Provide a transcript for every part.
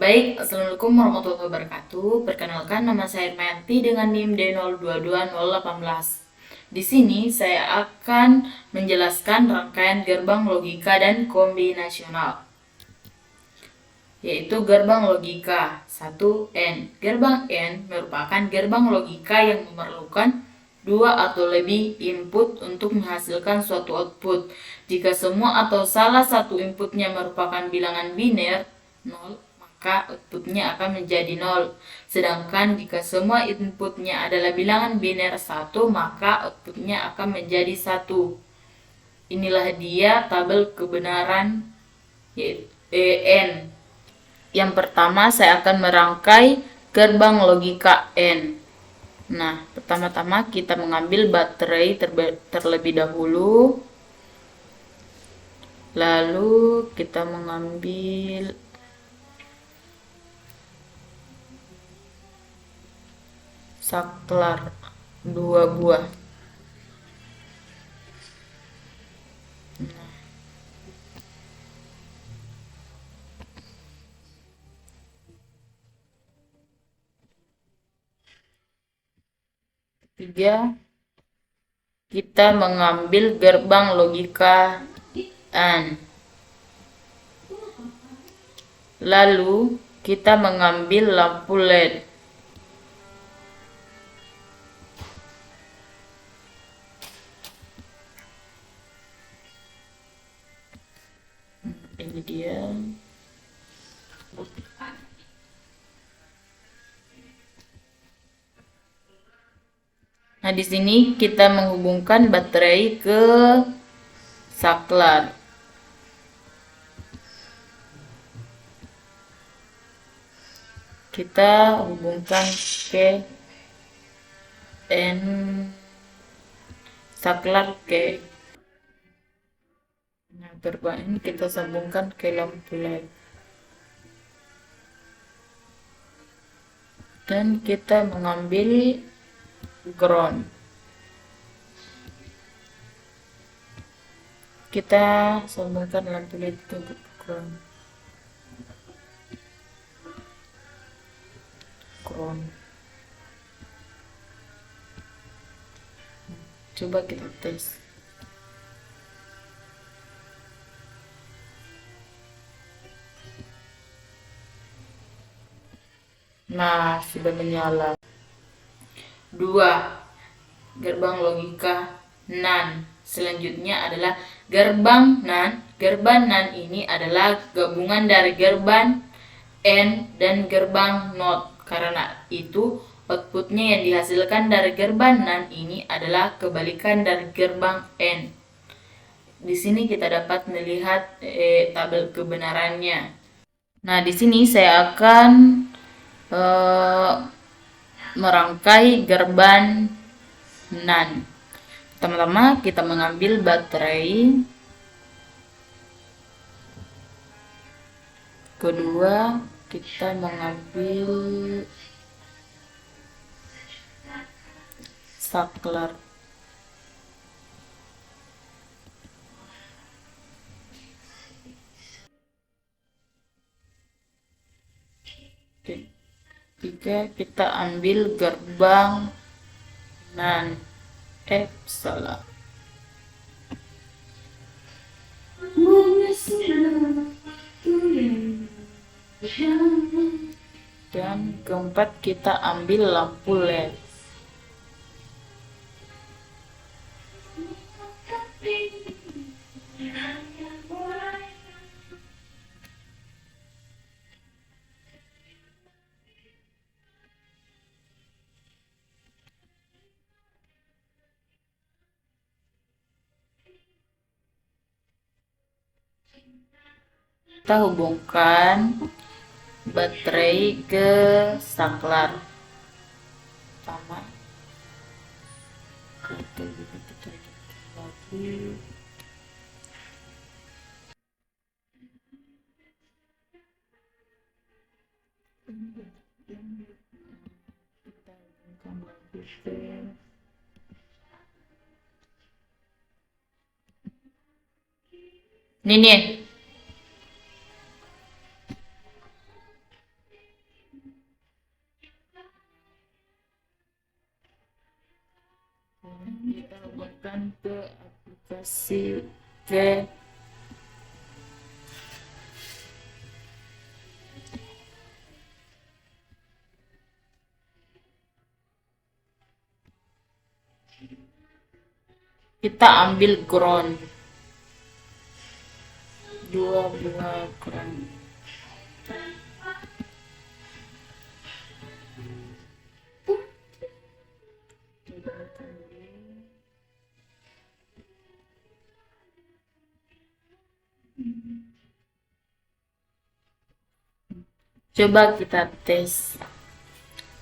Baik, Assalamualaikum warahmatullahi wabarakatuh. Perkenalkan, nama saya Irmayanti dengan NIM D022018. Di sini saya akan menjelaskan rangkaian gerbang logika dan kombinasional, yaitu gerbang logika 1N. Gerbang N merupakan gerbang logika yang memerlukan dua atau lebih input untuk menghasilkan suatu output. Jika semua atau salah satu inputnya merupakan bilangan biner 0, maka outputnya akan menjadi 0. Sedangkan jika semua inputnya adalah bilangan biner 1, maka outputnya akan menjadi 1. Inilah dia tabel kebenaran yaitu N. Yang pertama saya akan merangkai gerbang logika N. Nah, pertama-tama kita mengambil baterai terlebih dahulu. Lalu kita mengambil saklar 2 buah. Ketiga, kita mengambil gerbang logika AND. Lalu kita mengambil lampu LED. Ini dia. Nah, di sini kita menghubungkan baterai ke saklar. Kita hubungkan ke N saklar ke. Nah, gerbang ini kita sambungkan ke lampu LED. Dan kita mengambil ground. Kita sambungkan lampu LED ke ground. Coba kita tes. Nah, sudah menyala. 2. Gerbang logika NAND. Selanjutnya adalah gerbang NAND. Gerbang NAND ini adalah gabungan dari gerbang N dan gerbang NOT. Karena itu, outputnya yang dihasilkan dari gerbang NAND ini adalah kebalikan dari gerbang N. Di sini kita dapat melihat tabel kebenarannya. Nah, di sini saya akan merangkai gerbang NAND. Pertama-tama kita mengambil baterai. Kedua, kita mengambil saklar. Ketiga, kita ambil gerbang NAND. Salah. Dan keempat, kita ambil lampu LED. Kita hubungkan baterai ke saklar. Pertama, ini nih. kasih ke kita ambil ground, 2 buah ground. Coba kita tes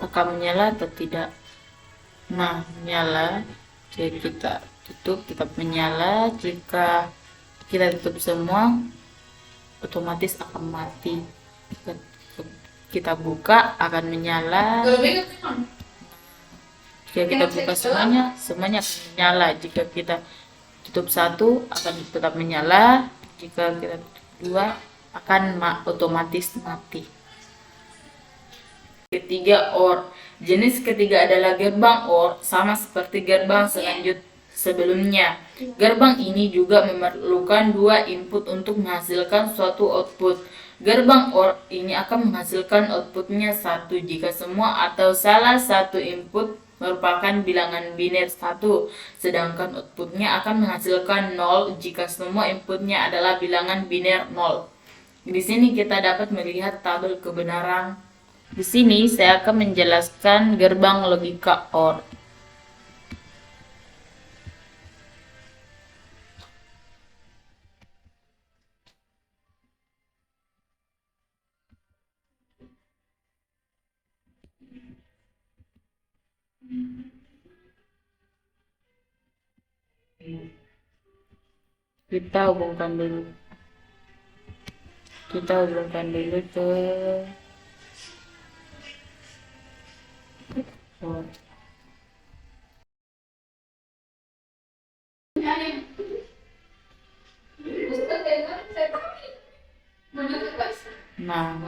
apakah menyala atau tidak. Nah, menyala. Jadi kita tutup, tetap menyala. Jika kita tutup semua, otomatis akan mati. Jika kita buka, akan menyala. Jika kita buka semuanya akan menyala. Jika kita tutup satu, akan tetap menyala. Jika kita tutup dua, akan otomatis mati. Ketiga, OR. Jenis ketiga adalah gerbang OR, sama seperti gerbang sebelumnya. Gerbang ini juga memerlukan 2 input untuk menghasilkan suatu output. Gerbang OR ini akan menghasilkan outputnya 1 jika semua atau salah satu input merupakan bilangan biner 1, sedangkan outputnya akan menghasilkan 0 jika semua inputnya adalah bilangan biner 0. Di sini kita dapat melihat tabel kebenaran. Di sini saya akan menjelaskan gerbang logika OR. Kita hubungkan dulu ke OR. Nah,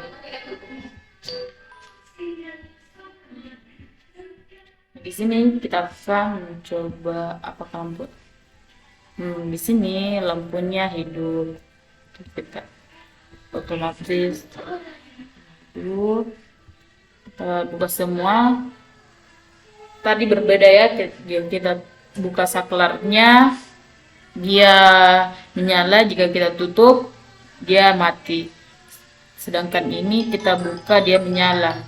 di sini kita akan mencoba apakah lampu. Di sini lampunya hidup. Kita otomatis dulu kita buka semua. Tadi berbeda ya, kita buka saklarnya, dia menyala. Jika kita tutup, dia mati. Sedangkan ini kita buka, dia menyala.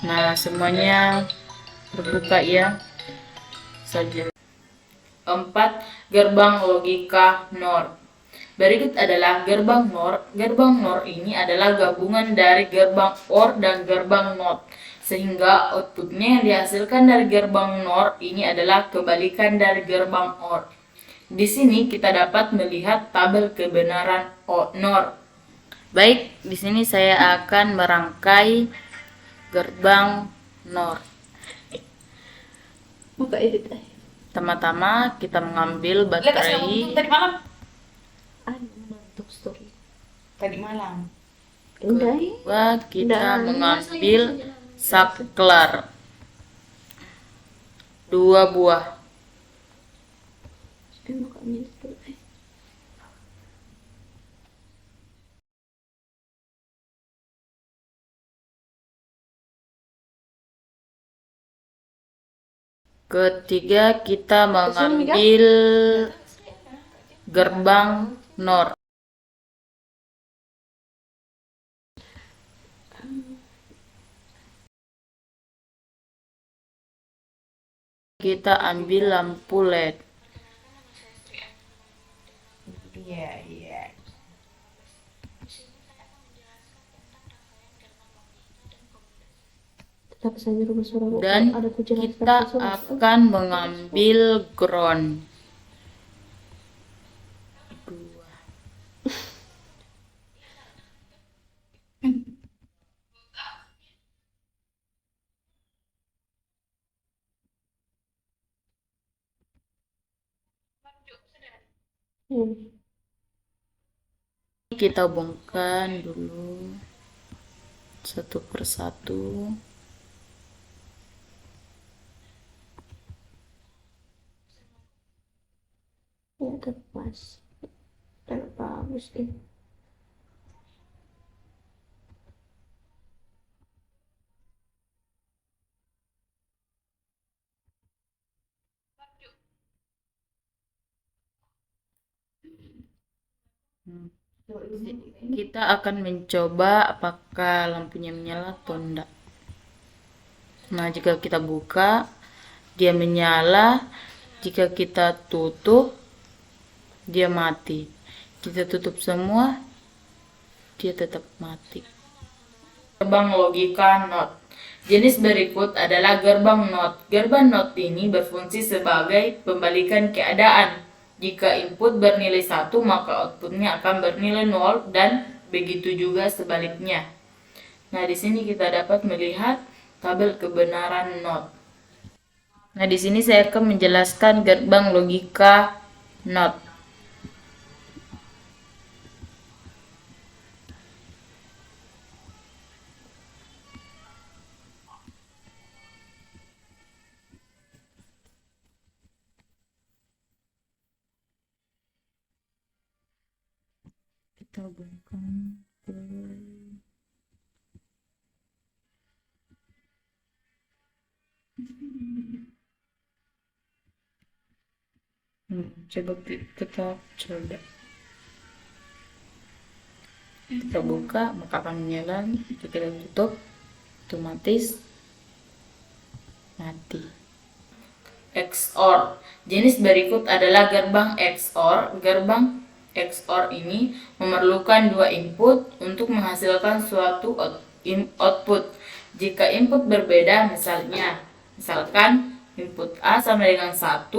Nah, semuanya terbuka ya saja. 4. Gerbang logika NOR. Berikut adalah gerbang NOR. Gerbang NOR ini adalah gabungan dari gerbang OR dan gerbang NOT, sehingga outputnya yang dihasilkan dari gerbang NOR ini adalah kebalikan dari gerbang OR. Di sini kita dapat melihat tabel kebenaran NOR. Baik, di sini saya akan merangkai gerbang NOR. Buka edit. Pertama-tama kita mengambil baterai. Tadi malam. Untuk story. Tadi malam. Kedua, kita mengambil saklar 2 buah. Ketiga, kita mengambil gerbang NOR. Kita ambil lampu LED. Dan kita akan mengambil ground. Kita hubungkan dulu satu persatu. terus ini. Kita akan mencoba apakah lampunya menyala atau enggak. Nah, jika kita buka, dia menyala. Jika kita tutup, dia mati. Kita tutup semua, dia tetap mati. Gerbang logika NOT. Jenis berikut adalah gerbang NOT. Gerbang NOT ini berfungsi sebagai pembalikan keadaan. Jika input bernilai 1, maka outputnya akan bernilai 0 dan begitu juga sebaliknya. Nah, di sini kita dapat melihat tabel kebenaran NOT. Nah, di sini saya akan menjelaskan gerbang logika NOT. Kita buka ke coba coba kita buka, maka akan menyala. Jika kita tutup, otomatis mati. XOR. Jenis berikut adalah gerbang XOR. Gerbang XOR ini memerlukan dua input untuk menghasilkan suatu output. Jika input berbeda, misalkan input A sama dengan 1,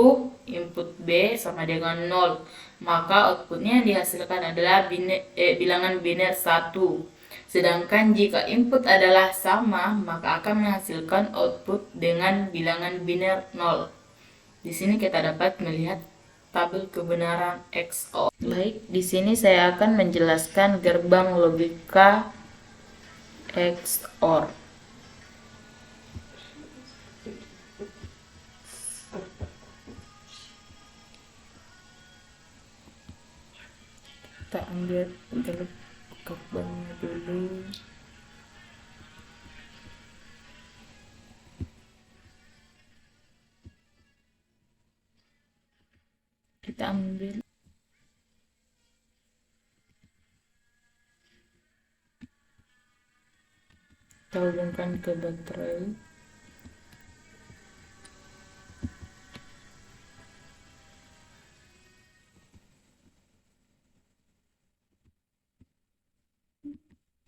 input B sama dengan 0, maka outputnya yang dihasilkan adalah bilangan biner 1. Sedangkan jika input adalah sama, maka akan menghasilkan output dengan bilangan biner 0. Di sini kita dapat melihat tabel kebenaran XOR. Baik, di sini saya akan menjelaskan gerbang logika XOR. Kita ambil gerbangnya dulu. Kita ambil kita hubungkan ke baterai.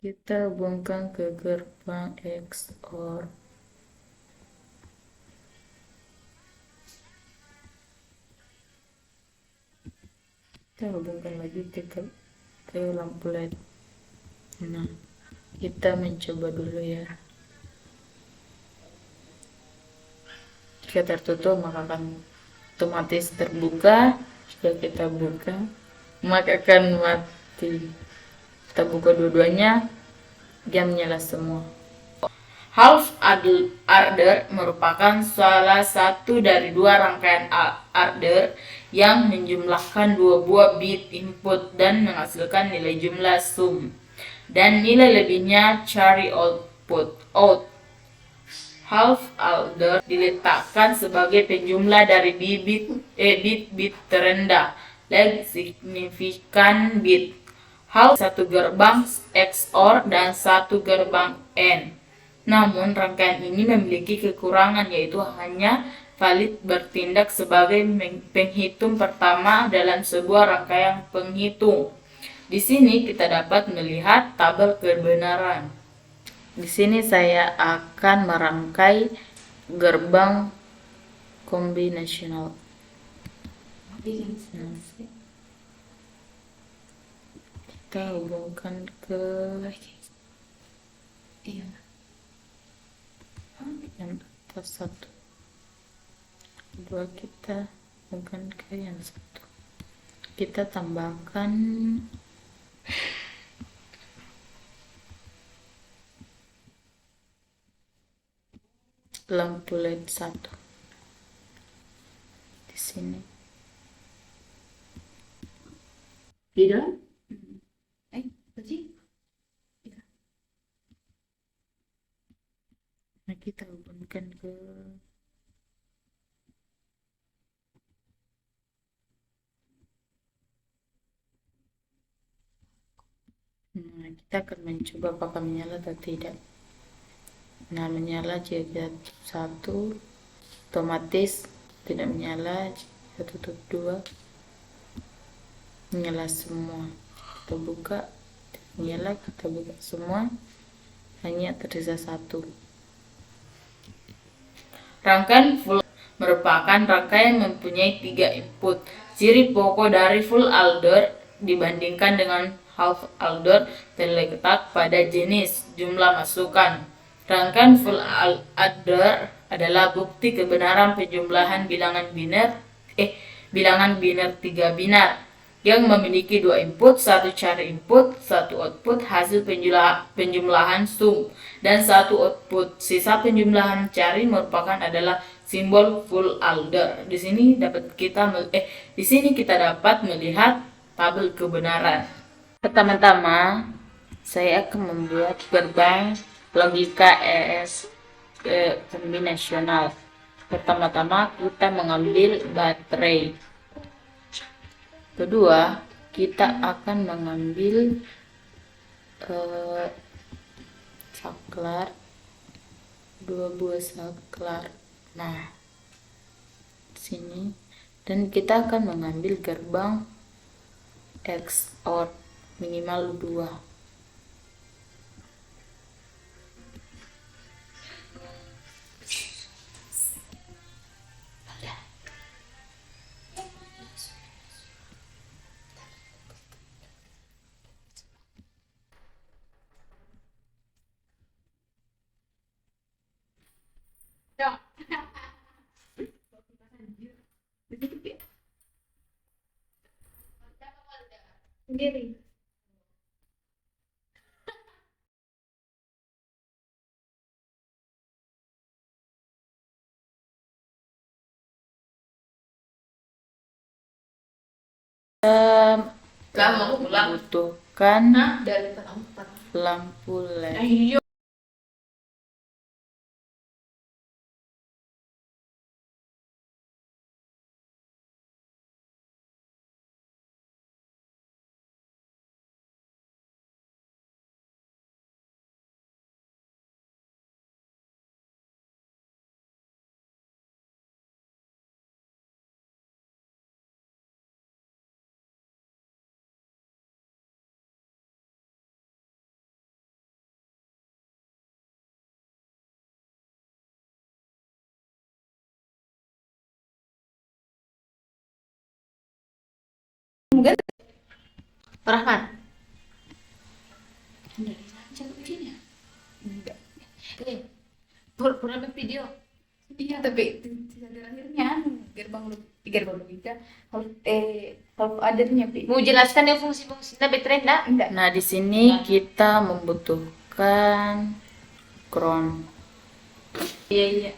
Kita hubungkan ke gerbang XOR. Kita hubungkan lagi ke lampu LED. Nah, kita mencoba dulu ya. Jika tertutup, maka akan otomatis terbuka. Jika kita buka, maka akan mati. Kita buka dua-duanya, dia menyala semua. Half adder merupakan salah satu dari dua rangkaian adder yang menjumlahkan dua buah bit input dan menghasilkan nilai jumlah sum, dan nilai lebihnya carry output. Half adder diletakkan sebagai penjumlah dari bit terendah, least significant bit. Satu gerbang XOR dan satu gerbang AND. Namun rangkaian ini memiliki kekurangan, yaitu hanya valid bertindak sebagai penghitung pertama dalam sebuah rangkaian penghitung. Di sini kita dapat melihat tabel kebenaran. Di sini saya akan merangkai gerbang kombinasional. Kita hubungkan ke yang atas 1, kedua kita hubungkan ke yang 1. Kita tambahkan lampu LED 1 di sini. Tidak? kita hubungkan ke kita akan mencoba apakah menyala atau tidak. Nah, menyala jika satu, otomatis tidak menyala. Jika tutup dua, menyala semua. Kita buka, tidak menyala. Kita buka semua, hanya tersisa satu. Rangkaian full merupakan rangkaian mempunyai 3 input. Ciri pokok dari full adder dibandingkan dengan half adder terletak pada jenis jumlah masukan. Rangkaian full adder adalah bukti kebenaran penjumlahan bilangan biner 3 binar yang memiliki 2 input, 1 cari input, 1 output hasil penjumlahan sum, dan 1 output. Sisa penjumlahan cari merupakan adalah simbol full adder. Di sini kita dapat melihat tabel kebenaran. Pertama-tama saya akan membuat gerbang logika ES kombinasional. Pertama-tama kita mengambil baterai. Kedua, kita akan mengambil saklar, 2 buah saklar. Nah, sini, dan kita akan mengambil gerbang XOR minimal 2. Sendiri. Membutuhkan Dari tempat. lampu LED. Ayo. Rahman. Enggak. Pura-pura video. Iya, tapi terakhirnya gerbang logika harus adanya, Pi. Mau jelaskan yang fungsi-fungsi baterai enggak? Nah, di sini kita membutuhkan ground. Iya.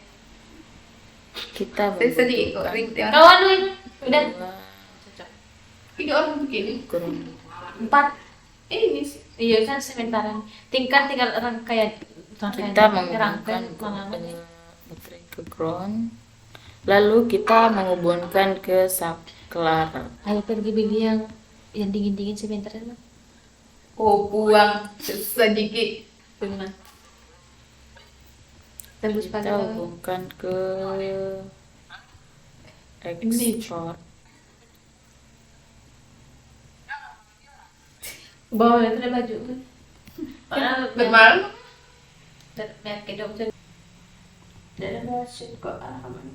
Kita Sedih kok membutuhkan ring tiap. Kawan lu udah Ini orang begini. ground. 4. Ini sih. Iya kan sementaran. Tinggal rangkaian. Kita menghubungkan baterai ke ground, lalu kita menghubungkan ke saklar. Ayo pergi yang dingin-dingin sebentar ya. Oh, buang sedikit. Bagaimana? Tembus Kita pada hubungkan ke export. bawa baterai baju. Bermalam. Biar ke dokter. Dari masuk ke aman.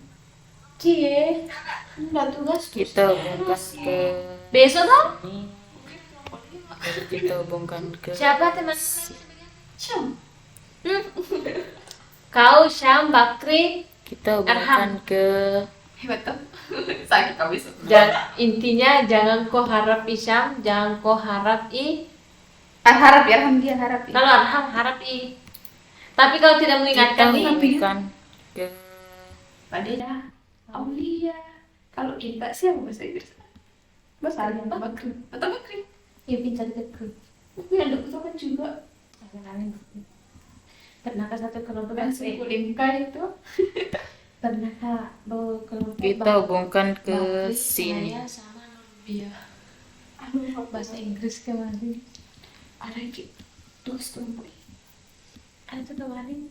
Cie. Enggak tugas. Kita hubungkan ke Besok dong. ini. Lalu kita hubungkan ke Siapa teman? Syam. Kau Syam Bakri. kita hubungkan ke Hebat tuh. Sakit habis. Intinya jangan kau harap Syam, jangan kau harap Harap ya, dia harap. Kalau Arham harap Tapi kalau tidak kita mengingatkan hubungkan ke Padahal Aulia. Kalau kita siapa bahasa Inggris? Bahasa Arab Bakri. Atau Bakri? ya pintar dekat. Tapi ada keturunan juga. Pernahkah satu kelompok langsung kulingkan itu. Pernahkah kelompok Kita hubungkan ke Bang Kris, sini. saya sama Iya. Aduh, bahasa Inggris kemarin. ada lagi terus tumpuk Ada tuh kemarin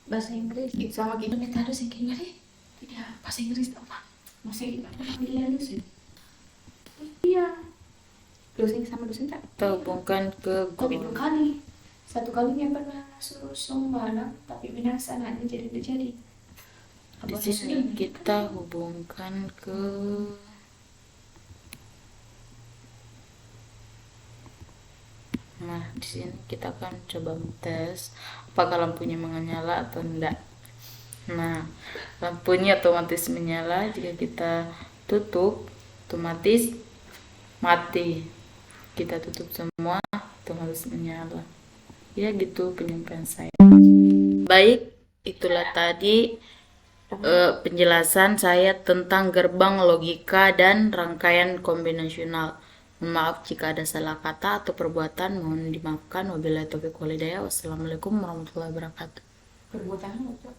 bahasa Inggris. sama gitu. Kita harus yang kayak gini. Tidak, Bahasa Inggris apa? masih dia dosen. Iya. Dosen sama dosen tak? Kita hubungkan ke Tapi grup. 2 kali. Satu kalinya pernah suruh sumbangan, tapi binasa anaknya jadi jadi. Di sini kita hubungkan ke Nah, di sini kita akan coba tes apakah lampunya menyala atau enggak. Nah, lampunya otomatis menyala, jika kita tutup otomatis mati. Kita tutup semua otomatis menyala. Ya gitu penyampaian saya. Baik, itulah tadi penjelasan saya tentang gerbang logika dan rangkaian kombinasional. Mohon maaf jika ada salah kata atau perbuatan, mohon dimaafkan. Wabillahi taufiq wal hidayah. Wassalamualaikum warahmatullahi wabarakatuh. Perbuatan apa?